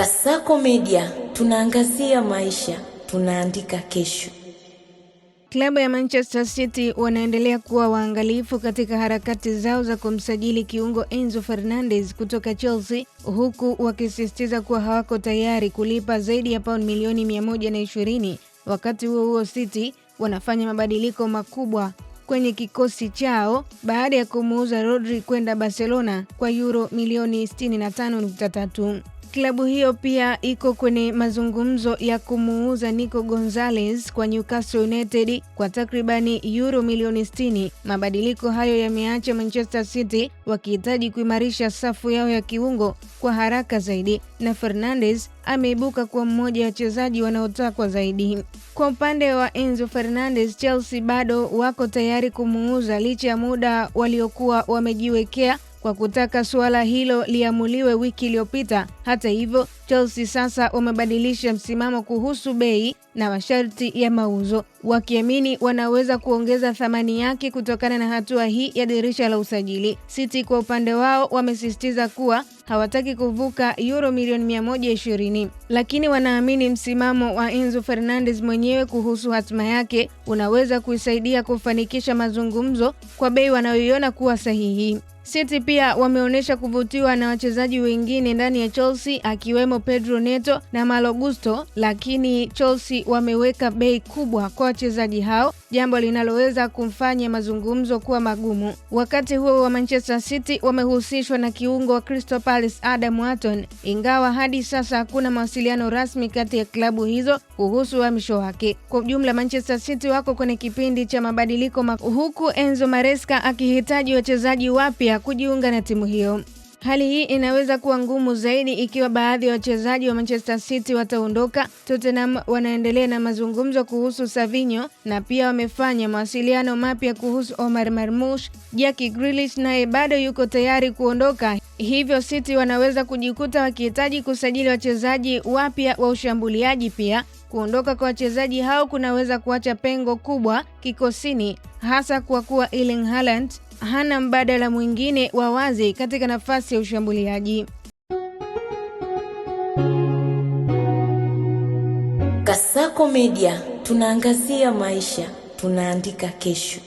Kasako Media, tunaangazia maisha, tunaandika kesho. Klabu ya Manchester City wanaendelea kuwa waangalifu katika harakati zao za kumsajili kiungo Enzo Fernandez kutoka Chelsea, huku wakisisitiza kuwa hawako tayari kulipa zaidi ya pauni milioni 120. Wakati huo City wanafanya mabadiliko makubwa kwenye kikosi chao baada ya kumuuza Rodri kwenda Barcelona kwa euro milioni 65.3. Klabu hiyo pia iko kwenye mazungumzo ya kumuuza Nico Gonzalez kwa Newcastle United kwa takribani euro milioni 60. Mabadiliko hayo yameacha Manchester City wakihitaji kuimarisha safu yao ya kiungo kwa haraka zaidi, na Fernandez ameibuka kuwa mmoja wa wachezaji wanaotakwa zaidi. Kwa upande wa Enzo Fernandez, Chelsea bado wako tayari kumuuza licha ya muda waliokuwa wamejiwekea kwa kutaka suala hilo liamuliwe wiki iliyopita. Hata hivyo, Chelsea sasa wamebadilisha msimamo kuhusu bei na masharti ya mauzo, wakiamini wanaweza kuongeza thamani yake kutokana na hatua hii ya dirisha la usajili. City kwa upande wao wamesisitiza kuwa hawataki kuvuka euro milioni 120, lakini wanaamini msimamo wa Enzo Fernandez mwenyewe kuhusu hatima yake unaweza kuisaidia kufanikisha mazungumzo kwa bei wanayoiona kuwa sahihi. City pia wameonyesha kuvutiwa na wachezaji wengine ndani ya Chelsea akiwemo Pedro Neto na Malo Gusto, lakini Chelsea wameweka bei kubwa kwa wachezaji hao, jambo linaloweza kumfanya mazungumzo kuwa magumu. Wakati huo wa Manchester City wamehusishwa na kiungo wa Crystal Palace Adam Wharton, ingawa hadi sasa hakuna mawasiliano rasmi kati ya klabu hizo kuhusu uhamisho wake. Kwa ujumla, Manchester City wako kwenye kipindi cha mabadiliko huku Enzo Maresca akihitaji wachezaji wapya kujiunga na timu hiyo. Hali hii inaweza kuwa ngumu zaidi ikiwa baadhi ya wachezaji wa Manchester City wataondoka. Tottenham wanaendelea na mazungumzo kuhusu Savinho na pia wamefanya mawasiliano mapya kuhusu Omar Marmoush. Jack Grealish naye bado yuko tayari kuondoka, hivyo City wanaweza kujikuta wakihitaji kusajili wachezaji wapya wa ushambuliaji pia. Kuondoka kwa wachezaji hao kunaweza kuacha pengo kubwa kikosini, hasa kwa kuwa Erling Haaland hana mbadala mwingine wa wazi katika nafasi ya ushambuliaji. Kasako Media, tunaangazia maisha, tunaandika kesho.